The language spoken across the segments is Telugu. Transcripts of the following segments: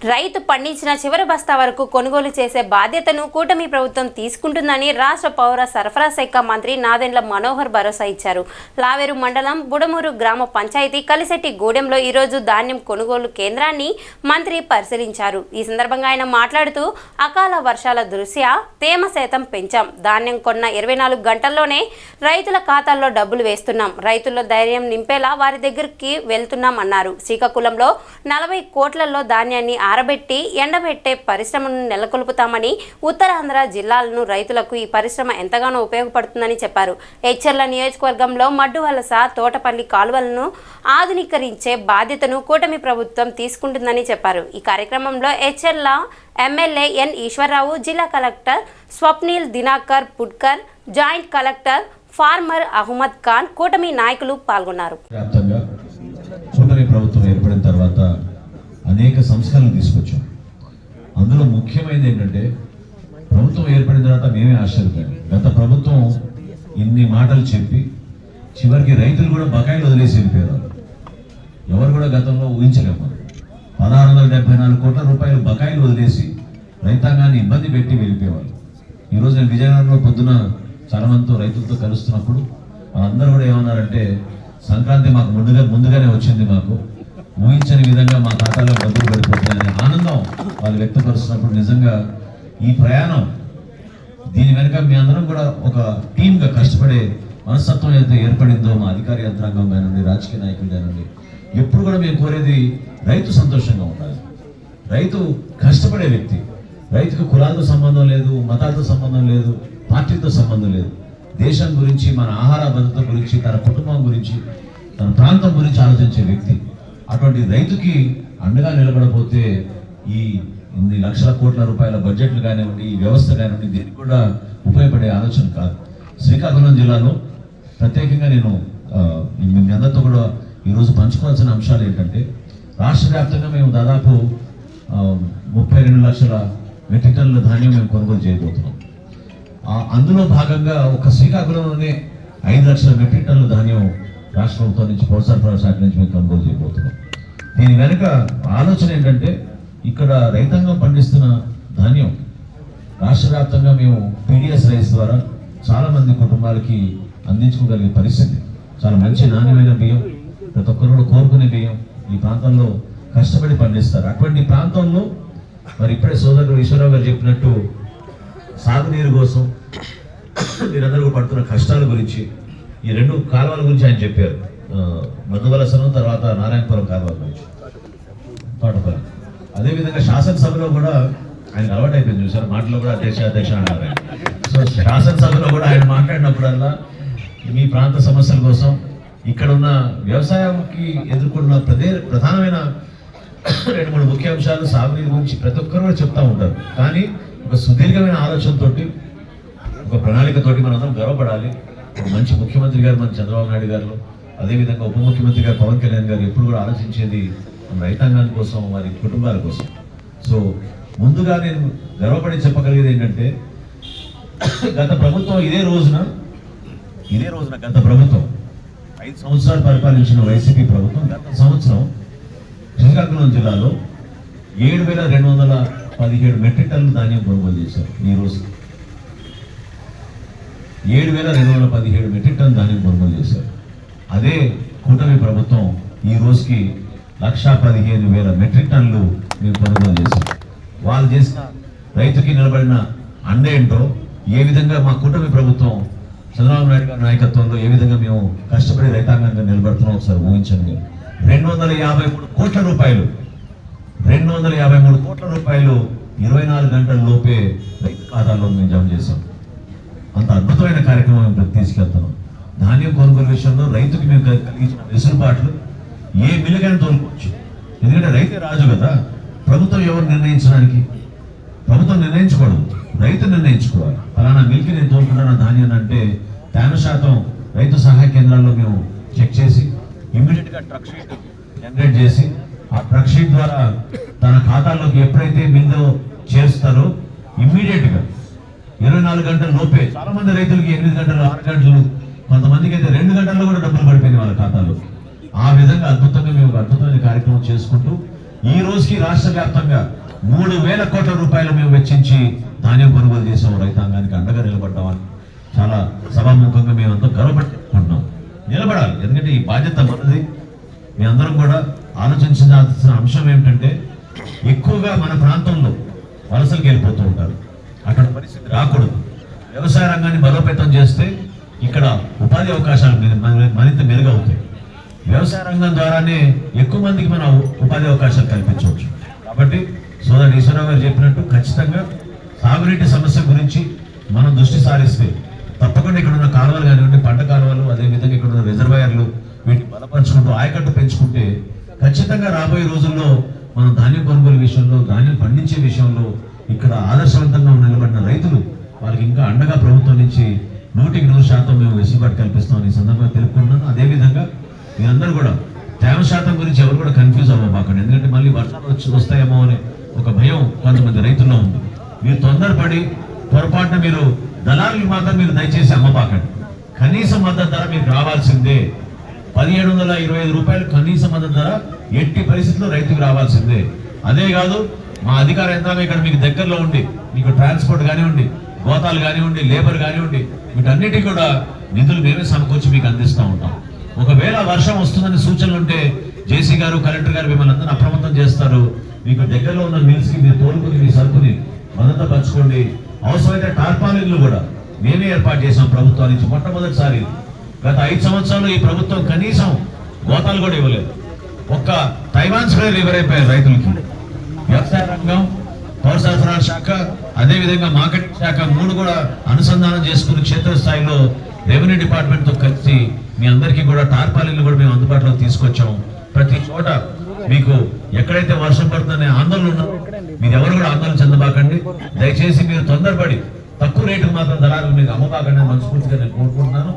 రైతు పండించిన చివరి బస్తా వరకు కొనుగోలు చేసే బాధ్యతను కూటమి ప్రభుత్వం తీసుకుంటుందని రాష్ట్ర పౌర సరఫరా శాఖ మంత్రి నాదెండ్ల మనోహర్ భరోసా ఇచ్చారు. లావేరు మండలం బుడమూరు గ్రామ పంచాయతీ కలిశెట్టి గూడెంలో ఈరోజు ధాన్యం కొనుగోలు కేంద్రాన్ని మంత్రి పరిశీలించారు. ఈ సందర్భంగా ఆయన మాట్లాడుతూ అకాల వర్షాల దృష్ట్యా తేమ శాతం పెంచాం. ధాన్యం కొన్న 24 గంటల్లోనే రైతుల ఖాతాల్లో డబ్బులు వేస్తున్నాం. రైతుల్లో ధైర్యం నింపేలా వారి దగ్గరికి వెళ్తున్నాం అన్నారు. శ్రీకాకుళంలో 40 కోట్లలో ధాన్యాన్ని ఆరబెట్టి ఎండబెట్టే పరిశ్రమను నెలకొల్పుతామని, ఉత్తరాంధ్ర జిల్లాలను రైతులకు ఈ పరిశ్రమ ఎంతగానో ఉపయోగపడుతుందని చెప్పారు. ఎచ్చెర్ల నియోజకవర్గంలో మడ్డువలస, తోటపల్లి కాలువలను ఆధునీకరించే బాధ్యతను కూటమి ప్రభుత్వం తీసుకుంటుందని చెప్పారు. ఈ కార్యక్రమంలో ఎచ్చెర్ల ఎమ్మెల్యే ఎన్ ఈశ్వరరావు, జిల్లా collector Swapnil Dinakar Pudkar, joint collector ఫార్మర్ అహ్మద్ ఖాన్, కూటమి నాయకులు పాల్గొన్నారు. కూటమి ప్రభుత్వం ఏర్పడిన తర్వాత అనేక సంస్కరణలు తీసుకొచ్చాం. అందులో ముఖ్యమైనది ఏంటంటే, ప్రభుత్వం ఏర్పడిన తర్వాత మేమే ఆశ్చర్యపోయాం. గత ప్రభుత్వం ఇన్ని మాటలు చెప్పి చివరికి రైతులు కూడా బకాయిలు వదిలేసి వెళ్ళిపోయారు. ఎవరు కూడా గతంలో ఊహించలేము. 1674 కోట్ల రూపాయలు బకాయిలు వదిలేసి రైతాంగాన్ని ఇబ్బంది పెట్టి వెళ్ళిపోయేవాళ్ళు. ఈరోజు నేను విజయనగరంలో పొద్దున చాలా మందితో రైతులతో కలుస్తున్నప్పుడు వాళ్ళందరూ కూడా ఏమన్నారంటే, సంక్రాంతి మాకు ముందుగానే వచ్చింది, మాకు ఊహించని విధంగా మా ఖాతాలో డబ్బులు పడిపోతున్నాయనే ఆనందం వాళ్ళు వ్యక్తపరుస్తున్నప్పుడు నిజంగా ఈ ప్రయాణం, దీని వెనుక మీ అందరం కూడా ఒక టీమ్గా కష్టపడే మనస్తత్వం అయితే ఏర్పడిందో మా అధికార యంత్రాంగం కానివ్వండి, రాజకీయ నాయకులు కానివ్వండి, ఎప్పుడు కూడా మేము కోరేది రైతు సంతోషంగా ఉండాలి. రైతు కష్టపడే వ్యక్తి. రైతుకు కులాలతో సంబంధం లేదు, మతాలతో సంబంధం లేదు, పార్టీతో సంబంధం లేదు. దేశం గురించి, మన ఆహార భద్రత గురించి, తన కుటుంబం గురించి, తన ప్రాంతం గురించి ఆలోచించే వ్యక్తి. అటువంటి రైతుకి అండగా నిలబడపోతే ఈ ఇన్ని లక్షల కోట్ల రూపాయల బడ్జెట్లు కానివ్వండి, ఈ వ్యవస్థ కానివ్వండి, దీనికి కూడా ఉపయోగపడే ఆలోచన కాదు. శ్రీకాకుళం జిల్లాలో ప్రత్యేకంగా నేను మీ అందరితో కూడా ఈరోజు పంచుకోవాల్సిన అంశాలు ఏంటంటే, రాష్ట్ర వ్యాప్తంగా మేము దాదాపు 32 లక్షల మెట్రిక్ టన్నుల ధాన్యం మేము కొనుగోలు చేయబోతున్నాం. అందులో భాగంగా ఒక శ్రీకాకుళంలోనే 5 లక్షల మెట్రిక్ టన్నుల ధాన్యం రాష్ట్ర ప్రభుత్వం నుంచి, పౌర సరఫరా శాఖ నుంచి మేము కొనుగోలు చేయబోతున్నాం. దీని వెనుక ఆలోచన ఏంటంటే, ఇక్కడ రైతాంగం పండిస్తున్న ధాన్యం రాష్ట్ర వ్యాప్తంగా మేము పీడిఎస్ రైస్ ద్వారా చాలా మంది కుటుంబాలకి అందించుకోగలిగే పరిస్థితి. చాలా మంచి నాణ్యమైన బియ్యం, ప్రతి ఒక్కరు కూడా కోరుకునే బియ్యం ఈ ప్రాంతంలో కష్టపడి పండిస్తారు. అటువంటి ప్రాంతంలో మరి ఇప్పుడే సోదరుడు ఈశ్వరరావు గారు చెప్పినట్టు సాగునీరు కోసం మీరందరూ పడుతున్న కష్టాల గురించి, ఈ 2 కాలువల గురించి ఆయన చెప్పారు. మధువలసను, తర్వాత నారాయణపురం కాలువ గురించి, తోటపల్లి. అదేవిధంగా శాసనసభలో కూడా ఆయన అలవాటు అయిపోయింది చూసారు, మాటలో కూడా అధ్యక్ష అన్నారు. సో శాసనసభలో కూడా ఆయన మాట్లాడినప్పుడల్లా మీ ప్రాంత సమస్యల కోసం, ఇక్కడ ఉన్న వ్యవసాయానికి ఎదుర్కొన్న ప్రధానమైన 2-3 ముఖ్య అంశాలు, సాగునీరు గురించి ప్రతి ఒక్కరు కూడా చెప్తా ఉంటారు. కానీ ఒక సుదీర్ఘమైన ఆలోచనతోటి, ఒక ప్రణాళికతోటి మనందరం గర్వపడాలి. ఒక మంచి ముఖ్యమంత్రి గారు మన చంద్రబాబు నాయుడు గారు, అదేవిధంగా ఉప ముఖ్యమంత్రి గారు పవన్ కళ్యాణ్ గారు ఎప్పుడు కూడా ఆలోచించేది మన రైతాంగాని కోసం, వారి కుటుంబాల కోసం. సో ముందుగా నేను గర్వపడి చెప్పగలిగేది ఏంటంటే, గత ప్రభుత్వం ఇదే రోజున గత ప్రభుత్వం 5 సంవత్సరాలు పరిపాలించిన వైసీపీ ప్రభుత్వం గత సంవత్సరం శ్రీకాకుళం జిల్లాలో 7,217 మెట్రిక్ టన్నుల ధాన్యం కొనుగోలు చేశారు. ఈ రోజు 7,217 మెట్రిక్ టన్నుల ధాన్యం కొనుగోలు చేశారు. అదే కూటమి ప్రభుత్వం ఈ రోజుకి 1,15,000 మెట్రిక్ టన్నులు మేము కొనుగోలు చేశాం. వాళ్ళు చేసిన రైతుకి నిలబడిన అండ ఏంటో, ఏ విధంగా మా కూటమి ప్రభుత్వం చంద్రబాబు నాయుడు గారి నాయకత్వంలో ఏ విధంగా మేము కష్టపడి రైతాంగంగా నిలబడుతున్నాం ఒకసారి ఊహించండి. 253 కోట్ల రూపాయలు 253 కోట్ల రూపాయలు 24 గంటల లోపే రైతు ఖాతాల్లో మేము జమ చేశాం. అంత అద్భుతమైన కార్యక్రమం మేము తీసుకెళ్తున్నాం. ధాన్యం కొనుగోలు విషయంలో రైతుకి మేము కలిగించిన వెసులుబాట్లు ఏ మిల్లుకైనా తోలుకోవచ్చు. ఎందుకంటే రైతే రాజు కదా. ప్రభుత్వం ఎవరు నిర్ణయించడానికి? ప్రభుత్వం నిర్ణయించకూడదు, రైతు నిర్ణయించుకోవాలి. ఫలానా మిల్కి నేను తోలుకుంటున్న ధాన్యాన్ని అంటే తేమ శాతం రైతు సహాయ కేంద్రాల్లో మేము చెక్ చేసి ఇమ్మీడియట్గా ట్రక్ షీట్ జనరేట్ చేసి, ఆ ట్రక్ షీట్ ద్వారా తన ఖాతాల్లోకి ఎప్పుడైతే బిల్లు చేస్తారో ఇమ్మీడియట్గా 24 గంటల లోపే, చాలా మంది రైతులకి 8 గంటలు, 6 గంటలు, కొంతమందికి అయితే 2 గంటల్లో కూడా డబ్బులు పడిపోయినాయి వాళ్ళ ఖాతాలో. ఆ విధంగా అద్భుతంగా మేము అద్భుతమైన కార్యక్రమం చేసుకుంటూ ఈ రోజుకి రాష్ట్ర వ్యాప్తంగా 3,000 కోట్ల రూపాయలు మేము వెచ్చించి ధాన్యం కొనుగోలు చేసాం, రైతాంగానికి అండగా నిలబడ్డామని చాలా సభాముఖంగా మేమంతా గర్వపడుకుంటున్నాం. నిలబడాలి, ఎందుకంటే ఈ బాధ్యత మనది. మీ అందరం కూడా ఆలోచించాల్సిన అంశం ఏమిటంటే, ఎక్కువగా మన ప్రాంతంలో వలసలకు వెళ్ళిపోతూ ఉంటారు. అక్కడ పరిస్థితి రాకూడదు. వ్యవసాయ రంగాన్ని బలోపేతం చేస్తే ఇక్కడ ఉపాధి అవకాశాలు మరింత మెరుగవుతాయి. వ్యవసాయ రంగం ద్వారానే ఎక్కువ మందికి మనం ఉపాధి అవకాశాలు కల్పించవచ్చు. కాబట్టి సోదరు ఈశ్వరరావు గారు చెప్పినట్టు ఖచ్చితంగా సాగునీటి సమస్య గురించి మనం దృష్టి సారిస్తే తప్పకుండా ఇక్కడ ఉన్న కాలువలు కానివ్వండి, పంట కాలువలు, అదేవిధంగా ఇక్కడ ఉన్న రిజర్వాయర్లు, వీటిని బలపరుచుకుంటూ ఆయకట్టు పెంచుకుంటే ఖచ్చితంగా రాబోయే రోజుల్లో మనం ధాన్యం కొనుగోలు విషయంలో, ధాన్యం పండించే విషయంలో ఇక్కడ ఆదర్శవంతంగా నిలబడిన రైతులు వాళ్ళకి ఇంకా అండగా ప్రభుత్వం నుంచి 100% మేము వెసులుబాటు కల్పిస్తామని ఈ సందర్భంగా తెలుపుకుంటున్నాను. అదేవిధంగా మీరందరూ కూడా తేమ శాతం గురించి ఎవరు కూడా కన్ఫ్యూజ్ అవ్వబాకండి. ఎందుకంటే మళ్ళీ వర్షాలు వస్తాయేమో అనే ఒక భయం కొంతమంది రైతుల్లో ఉంది. మీరు తొందరపడి పొరపాటున మీరు దళారులకు మాత్రం మీరు దయచేసి అమ్మబాకండి. కనీస మద్దతు ధర మీకు రావాల్సిందే. 1,725 రూపాయలు కనీస మద్దతు ధర ఎట్టి పరిస్థితుల్లో రైతుకు రావాల్సిందే. అదే కాదు, మా అధికార యంత్రాంగం ఇక్కడ మీకు దగ్గరలో ఉండి మీకు ట్రాన్స్పోర్ట్ కానివ్వండి, గోతాలు కానివ్వండి, లేబర్ కానివ్వండి, వీటన్నిటికీ కూడా నిధులు మేమే సమకూర్చి మీకు అందిస్తూ ఉంటాం. ఒకవేళ వర్షం వస్తుందని సూచనలు ఉంటే జేసీ గారు, కలెక్టర్ గారు మిమ్మల్ని అందరూ అప్రమత్తం చేస్తారు. మీకు దగ్గరలో ఉన్న మిల్స్కి మీరు తోలుకుని మీ సరుకుని భద్రతపరచుకోండి. అవసరమైతే టార్పాలిన్లు కూడా మేమే ఏర్పాటు చేసాం ప్రభుత్వం నుంచి. మొట్టమొదటిసారి గత 5 సంవత్సరాలు ఈ ప్రభుత్వం కనీసం గోతాలు కూడా ఇవ్వలేదు. ఒక్క తైవాన్ స్ప్రేలు ఇవ్వరైపోయారు రైతులకి. వ్యవసాయ రంగం, పౌర సరఫరాల శాఖ, అదేవిధంగా మార్కెటింగ్ శాఖ 3 కూడా అనుసంధానం చేసుకుని క్షేత్రస్థాయిలో రెవెన్యూ డిపార్ట్మెంట్తో కలిసి మీ అందరికీ కూడా టార్పాలిన్లు కూడా మేము అందుబాటులో తీసుకొచ్చాం. ప్రతి చోట మీకు ఎక్కడైతే వర్షం పడుతుందనే ఆందోళన ఉన్నదో మీరు ఎవరు కూడా ఆందోళన చెందబాకండి. దయచేసి మీరు తొందరపడి తక్కువ రేటుకు మాత్రం దళారులు మీకు అమ్మబాకండి మనస్ఫూర్తిగా నేను కోరుకుంటున్నాను.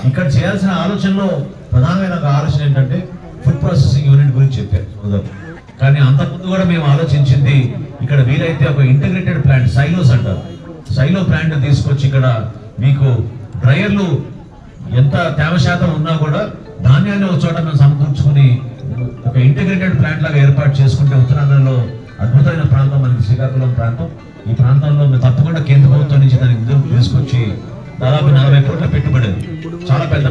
ఇక్కడ చేయాల్సిన ఆలోచనలో ప్రధానమైన ఒక ఆలోచన ఏంటంటే ఫుడ్ ప్రాసెసింగ్ యూనిట్ గురించి చెప్పారు. కానీ అంతకుముందు కూడా మేము ఆలోచించింది ఇక్కడ వీలైతే ఒక ఇంటిగ్రేటెడ్ ప్లాంట్, సైలోస్ అంటారు, సైలో ప్లాంట్ తీసుకొచ్చి ఇక్కడ మీకు డ్రైయర్లు ఎంత తేమ శాతం ఉన్నా కూడా ధాన్యాన్ని ఒక చోట మేము సమకూర్చుకుని ఒక ఇంటిగ్రేటెడ్ ప్లాంట్ లాగా ఏర్పాటు చేసుకుంటే ఉత్తరాంధ్రలో అద్భుతమైన ప్రాంతం మనకి శ్రీకాకుళం ప్రాంతం. ఈ ప్రాంతంలో మేము తప్పకుండా కేంద్ర ప్రభుత్వం నుంచి దానికి నిధులు తీసుకొచ్చి దాదాపు 40 కోట్ల పెట్టుబడి, చాలా పెద్ద